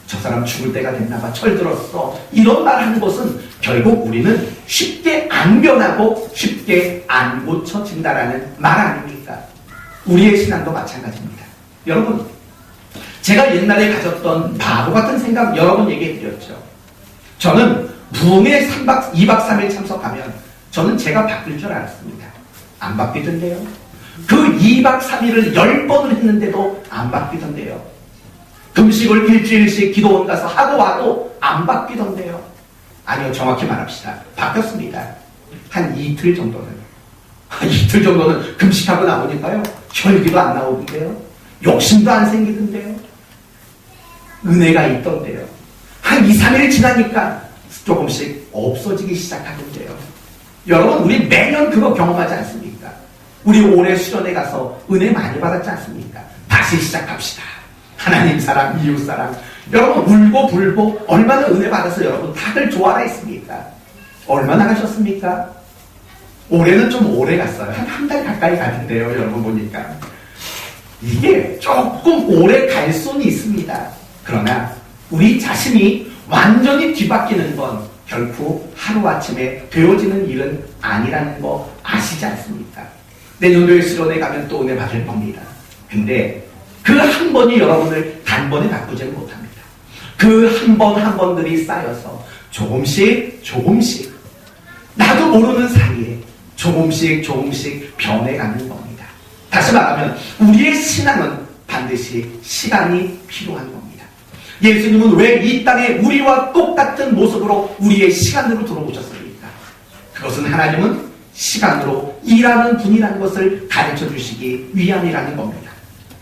저 사람 죽을 때가 됐나봐, 철 들었어. 이런 말 하는 것은 결국 우리는 쉽게 안 변하고 쉽게 안 고쳐진다라는 말 아닙니까? 우리의 신앙도 마찬가지입니다. 여러분, 제가 옛날에 가졌던 바보 같은 생각 여러 번 얘기해 드렸죠. 저는 부흥회 2박 3일 참석하면 저는 제가 바뀔 줄 알았습니다. 안 바뀌던데요. 그 2박 3일을 10번을 했는데도 안 바뀌던데요. 금식을 일주일씩 기도원 가서 하고 와도 안 바뀌던데요. 아니요, 정확히 말합시다. 바뀌었습니다. 한 이틀 정도는. 이틀 정도는 금식하고 나오니까요, 혈기도 안 나오던데요. 욕심도 안 생기던데요. 은혜가 있던데요. 한 2, 3일 지나니까 조금씩 없어지기 시작하던데요. 여러분, 우리 매년 그거 경험하지 않습니까? 우리 올해 수련회 가서 은혜 많이 받았지 않습니까? 다시 시작합시다. 하나님 사랑, 이웃 사랑. 여러분, 울고 불고 얼마나 은혜 받아서 여러분 다들 좋아라 했습니까? 얼마나 가셨습니까? 올해는 좀 오래 갔어요. 한 달 가까이 갔는데요. 여러분 보니까 이게 조금 오래 갈 수는 있습니다. 그러나 우리 자신이 완전히 뒤바뀌는 건 결코 하루아침에 되어지는 일은 아니라는 거 아시지 않습니까? 내년도에 수련회 가면 또 은혜 받을 겁니다. 근데 그 한 번이 여러분을 단번에 바꾸지는 못합니다. 그 한 번 한 번들이 쌓여서 조금씩 나도 모르는 사이에 조금씩 변해가는 겁니다. 다시 말하면 우리의 신앙은 반드시 시간이 필요한 겁니다. 예수님은 왜 이 땅에 우리와 똑같은 모습으로 우리의 시간으로 들어오셨습니까? 그것은 하나님은 시간으로 일하는 분이라는 것을 가르쳐 주시기 위함이라는 겁니다.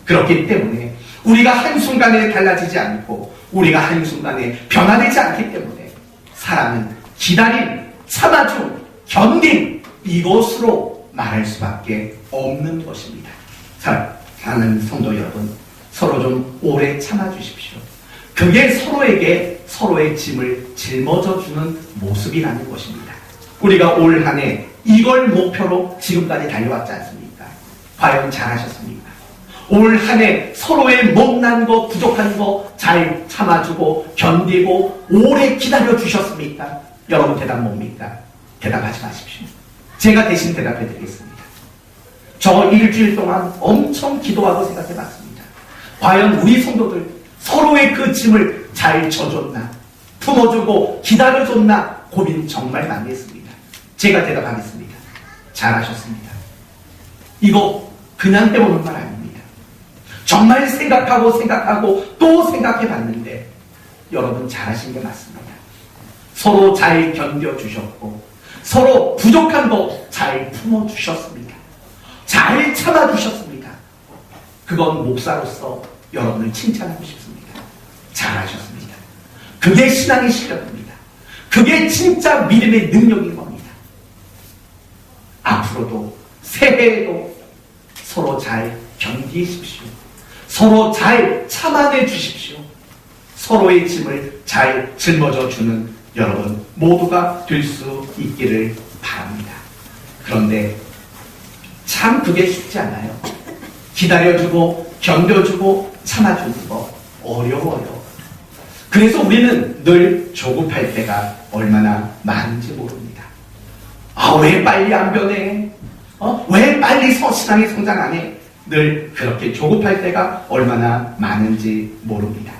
그렇기 때문에 우리가 한순간에 달라지지 않고 우리가 한순간에 변화되지 않기 때문에 사랑은 기다림, 참아줌, 견딤, 이것으로 말할 수밖에 없는 것입니다. 사랑하는 성도 여러분, 서로 좀 오래 참아주십시오. 그게 서로에게 서로의 짐을 짊어져 주는 모습이라는 것입니다. 우리가 올 한 해 이걸 목표로 지금까지 달려왔지 않습니까? 과연 잘하셨습니까? 올 한 해 서로의 못난 거, 부족한 거 잘 참아주고 견디고 오래 기다려 주셨습니까? 여러분 대답 뭡니까? 대답하지 마십시오. 제가 대신 대답해 드리겠습니다. 저 일주일 동안 엄청 기도하고 생각해 봤습니다. 과연 우리 성도들 서로의 그 짐을 잘 져줬나, 품어주고 기다려줬나 고민 정말 많이 했습니다. 제가 대답하겠습니다. 잘하셨습니다. 이거 그냥 빼오는 말 아닙니다. 정말 생각하고 또 생각해 봤는데 여러분 잘하신 게 맞습니다. 서로 잘 견뎌주셨고 서로 부족한 거 잘 품어주셨습니다. 잘 참아주셨습니다. 그건 목사로서 여러분을 칭찬하고 싶습니다. 잘하셨습니다. 그게 신앙의 실력입니다. 그게 진짜 믿음의 능력인 겁니다. 앞으로도 새해에도 서로 잘 견디십시오. 서로 잘 참아내 주십시오. 서로의 짐을 잘 짊어져 주는 여러분 모두가 될 수 있기를 바랍니다. 그런데 참 그게 쉽지 않아요. 기다려주고 견뎌주고 참아주는 거 어려워요. 그래서 우리는 늘 조급할 때가 얼마나 많은지 모릅니다. 왜 빨리 안 변해? 왜 빨리 신앙이 성장 안 해? 늘 그렇게 조급할 때가 얼마나 많은지 모릅니다.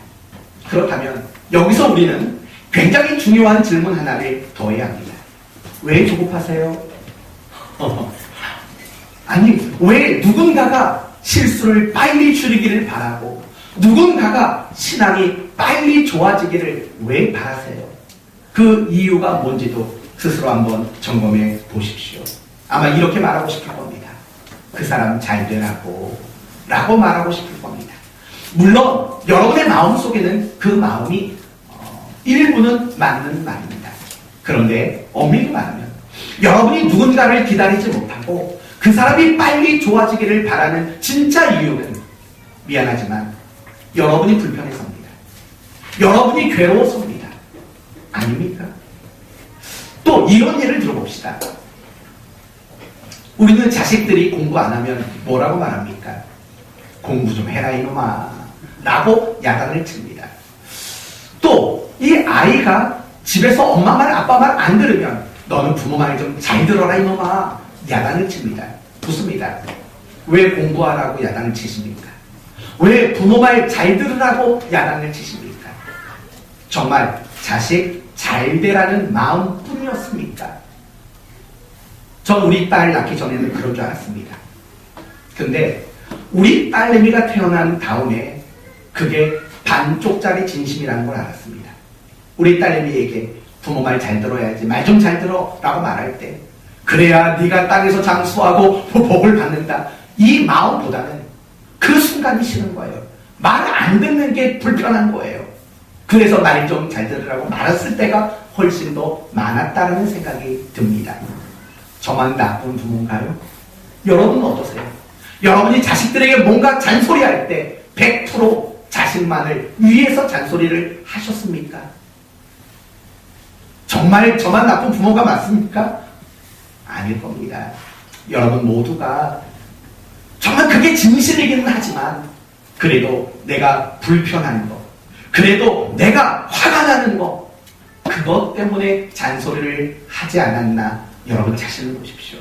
그렇다면 여기서 우리는 굉장히 중요한 질문 하나를 더 해야 합니다. 왜 조급하세요? 아니, 왜 누군가가 실수를 빨리 줄이기를 바라고 누군가가 신앙이 빨리 좋아지기를 왜 바라세요? 그 이유가 뭔지도 스스로 한번 점검해 보십시오. 아마 이렇게 말하고 싶을 겁니다. 그 사람 잘 되라고 라고 말하고 싶을 겁니다. 물론 여러분의 마음속에는 그 마음이 일부는 맞는 말입니다. 그런데 엄밀히 말하면 여러분이 누군가를 기다리지 못하고 그 사람이 빨리 좋아지기를 바라는 진짜 이유는 미안하지만 여러분이 불편해서입니다. 여러분이 괴로워서입니다. 아닙니까? 또 이런 예를 들어봅시다. 우리는 자식들이 공부 안 하면 뭐라고 말합니까? 공부 좀 해라 이놈아 라고 야단을 칩니다. 또 이 아이가 집에서 엄마 말 아빠 말 안 들으면 너는 부모 말 좀 잘 들어라 이놈아 야단을 칩니다. 붙습니다. 왜 공부하라고 야단을 치십니까? 왜 부모 말 잘 들으라고 야단을 치십니까? 정말 자식 잘 되라는 마음뿐이었습니까? 전 우리 딸 낳기 전에는 그런 줄 알았습니다. 근데 우리 딸내미가 태어난 다음에 그게 반쪽짜리 진심이라는 걸 알았습니다. 우리 딸내미에게 부모 말 잘 들어야지, 말 좀 잘 들어 라고 말할 때 그래야 네가 땅에서 장수하고 복을 받는다, 이 마음보다는 그 순간이 싫은 거예요. 말 안 듣는 게 불편한 거예요. 그래서 말 좀 잘 들으라고 말했을 때가 훨씬 더 많았다는 생각이 듭니다. 저만 나쁜 부모인가요? 여러분은 어떠세요? 여러분이 자식들에게 뭔가 잔소리할 때 100% 자식만을 위해서 잔소리를 하셨습니까? 정말 저만 나쁜 부모가 맞습니까? 아닐 겁니다. 여러분 모두가 정말 그게 진실이기는 하지만 그래도 내가 불편한 거, 그래도 내가 화가 나는 거, 그것 때문에 잔소리를 하지 않았나 여러분 자신을 보십시오.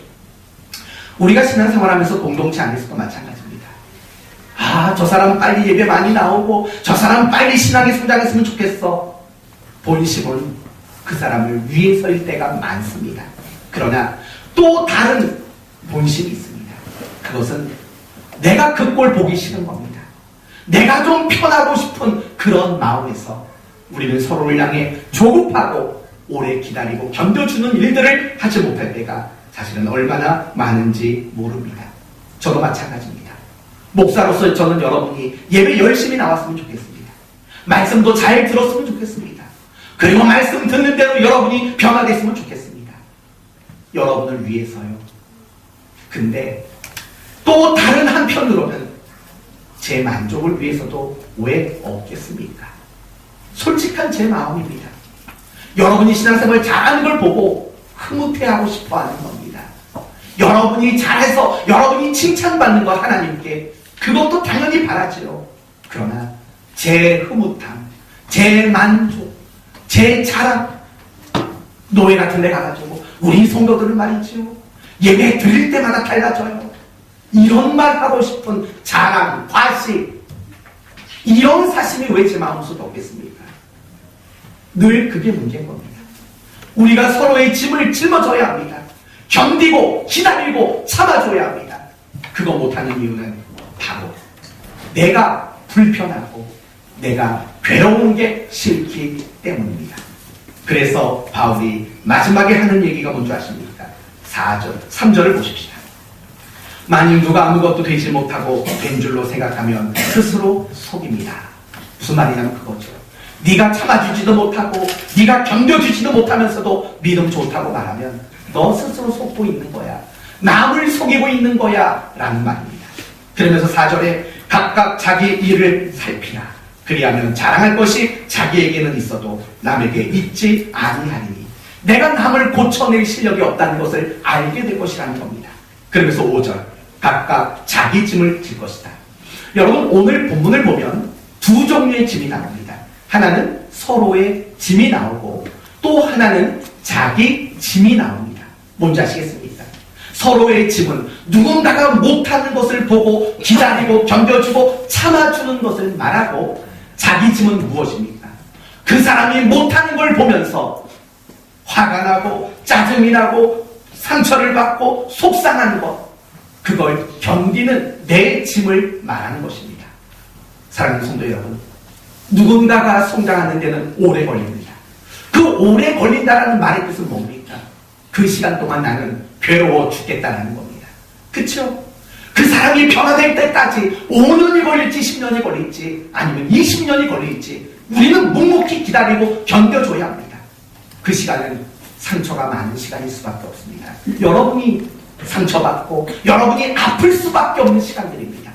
우리가 신앙생활하면서 공동체 안에서도 마찬가지입니다. 아, 저 사람 빨리 예배 많이 나오고 저 사람 빨리 신앙에 성장했으면 좋겠어. 본심은 그 사람을 위해서일 때가 많습니다. 그러나 또 다른 본심이 있습니다. 그것은 내가 그 꼴 보기 싫은 겁니다. 내가 좀 편하고 싶은 그런 마음에서 우리는 서로를 향해 조급하고 오래 기다리고 견뎌주는 일들을 하지 못할 때가 사실은 얼마나 많은지 모릅니다. 저도 마찬가지입니다. 목사로서 저는 여러분이 예배 열심히 나왔으면 좋겠습니다. 말씀도 잘 들었으면 좋겠습니다. 그리고 말씀 듣는 대로 여러분이 변화됐으면 좋겠습니다. 여러분을 위해서요. 근데 또 다른 한편으로는 제 만족을 위해서도 왜 없겠습니까? 솔직한 제 마음입니다. 여러분이 신앙생활 잘하는 걸 보고 흐뭇해하고 싶어하는 겁니다. 여러분이 잘해서 여러분이 칭찬받는 거 하나님께 그것도 당연히 바라지요. 그러나 제 흐뭇함, 제 만족, 제 자랑, 노예 같은 데 가가지고 우리 성도들은 말이지요, 예배 드릴 때마다 달라져요. 이런 말 하고 싶은 자랑, 과시, 이런 사심이 왜 제 마음속에 없겠습니까? 늘 그게 문제인 겁니다. 우리가 서로의 짐을 짊어져야 합니다. 견디고 기다리고 참아줘야 합니다. 그거 못하는 이유는 바로 내가 불편하고 내가 괴로운 게 싫기 때문입니다. 그래서 바울이 마지막에 하는 얘기가 뭔지 아십니까? 4절, 3절을 보십시다. 만일 누가 아무것도 되지 못하고 된 줄로 생각하면 스스로 속입니다. 무슨 말이냐면 그거죠. 네가 참아주지도 못하고 네가 견뎌주지도 못하면서도 믿음 좋다고 말하면 너 스스로 속고 있는 거야. 남을 속이고 있는 거야 라는 말입니다. 그러면서 4절에 각각 자기 일을 살피라. 그리하면 자랑할 것이 자기에게는 있어도 남에게 있지 아니하리니 내가 남을 고쳐낼 실력이 없다는 것을 알게 될 것이라는 겁니다. 그러면서 5절 각각 자기 짐을 질 것이다. 여러분 오늘 본문을 보면 두 종류의 짐이 나옵니다. 하나는 서로의 짐이 나오고 또 하나는 자기 짐이 나옵니다. 뭔지 아시겠습니까? 서로의 짐은 누군가가 못하는 것을 보고 기다리고 견뎌주고 참아주는 것을 말하고, 자기 짐은 무엇입니까? 그 사람이 못하는 걸 보면서 화가 나고 짜증이 나고 상처를 받고 속상한 것, 그걸 견디는 내 짐을 말하는 것입니다. 사랑하는 성도 여러분, 누군가가 성장하는 데는 오래 걸립니다. 그 오래 걸린다는 말의 뜻은 뭡니까? 그 시간 동안 나는 괴로워 죽겠다는 겁니다. 그쵸? 그 사람이 변화될 때까지 5년이 걸릴지 10년이 걸릴지 아니면 20년이 걸릴지 우리는 묵묵히 기다리고 견뎌줘야 합니다. 그 시간은 상처가 많은 시간일 수밖에 없습니다. 여러분이 상처받고 여러분이 아플 수밖에 없는 시간들입니다.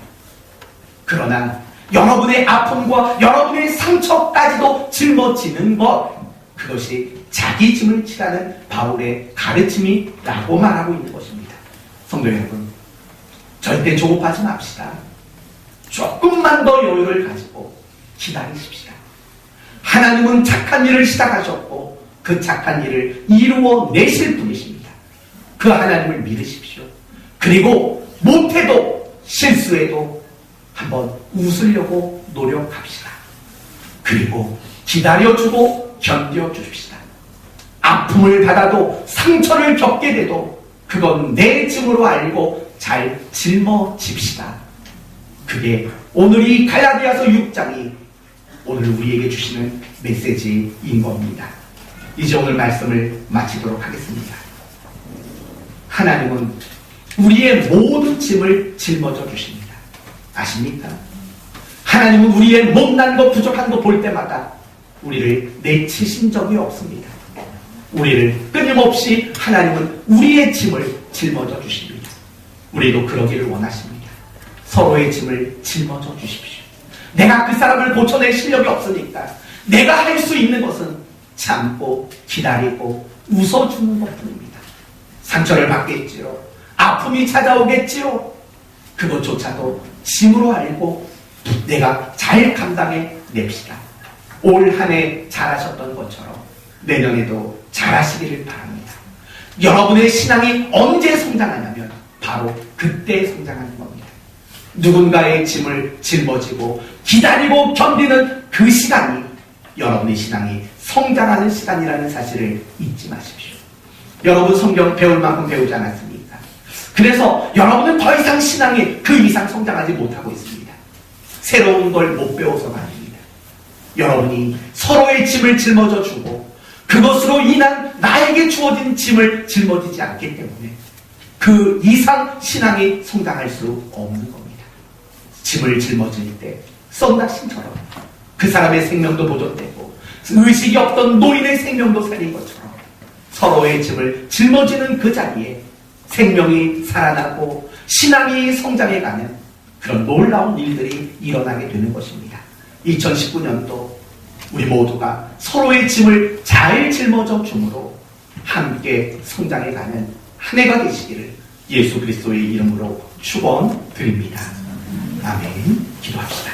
그러나 여러분의 아픔과 여러분의 상처까지도 짊어지는 것, 그것이 자기 짐을 치라는 바울의 가르침이라고 말하고 있는 것입니다. 성도 여러분, 절대 조급하지 맙시다. 조금만 더 여유를 가지고 기다리십시다. 하나님은 착한 일을 시작하셨고 그 착한 일을 이루어 내실 분이십니다. 그 하나님을 믿으십시오. 그리고 못해도 실수해도 한번 웃으려고 노력합시다. 그리고 기다려주고 견뎌주십시다. 아픔을 받아도 상처를 겪게 돼도 그건 내 짐으로 알고 잘 짊어집시다. 그게 오늘 이 갈라디아서 6장이 오늘 우리에게 주시는 메시지인 겁니다. 이제 오늘 말씀을 마치도록 하겠습니다. 하나님은 우리의 모든 짐을 짊어져 주십니다. 아십니까? 하나님은 우리의 못난 것, 부족한 것 볼 때마다 우리를 내치신 적이 없습니다. 우리를 끊임없이 하나님은 우리의 짐을 짊어져 주십니다. 우리도 그러기를 원하십니다. 서로의 짐을 짊어져 주십시오. 내가 그 사람을 고쳐낼 실력이 없으니까 내가 할 수 있는 것은 참고 기다리고 웃어주는 것뿐입니다. 상처를 받겠지요. 아픔이 찾아오겠지요. 그것조차도 짐으로 알고 내가 잘 감당해 냅시다. 올 한 해 잘하셨던 것처럼 내년에도 잘하시기를 바랍니다. 여러분의 신앙이 언제 성장하냐면 바로 그때 성장하는 겁니다. 누군가의 짐을 짊어지고 기다리고 견디는 그 시간이 여러분의 신앙이 성장하는 시간이라는 사실을 잊지 마십시오. 여러분 성경 배울 만큼 배우지 않았습니까? 그래서 여러분은 더 이상 신앙이 그 이상 성장하지 못하고 있습니다. 새로운 걸 못 배워서가 아닙니다. 여러분이 서로의 짐을 짊어져 주고 그것으로 인한 나에게 주어진 짐을 짊어지지 않기 때문에 그 이상 신앙이 성장할 수 없는 겁니다. 짐을 짊어질 때 썬다신처럼 그 사람의 생명도 보존되고 의식이 없던 노인의 생명도 살린 것처럼 서로의 짐을 짊어지는 그 자리에 생명이 살아나고 신앙이 성장해가는 그런 놀라운 일들이 일어나게 되는 것입니다. 2019년도 우리 모두가 서로의 짐을 잘 짊어져 줌으로 함께 성장해가는 한 해가 되시기를 예수 그리스도의 이름으로 축원드립니다. 아멘. 기도합시다.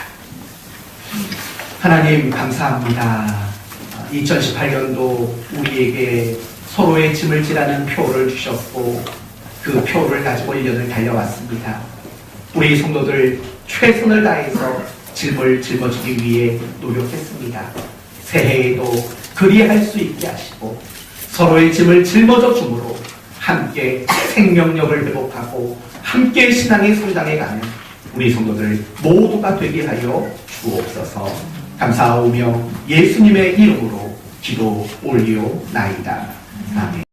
하나님 감사합니다. 2018년도 우리에게 서로의 짐을 지라는 표를 주셨고 그 표를 가지고 1년을 달려왔습니다. 우리 성도들 최선을 다해서 짐을 짊어지기 위해 노력했습니다. 새해에도 그리할 수 있게 하시고 서로의 짐을 짊어져 줌으로 함께 생명력을 회복하고 함께 신앙의 성장해가는 우리 성도들 모두가 되게 하여 주옵소서. 감사하오며 예수님의 이름으로 기도 올리오나이다. 아멘.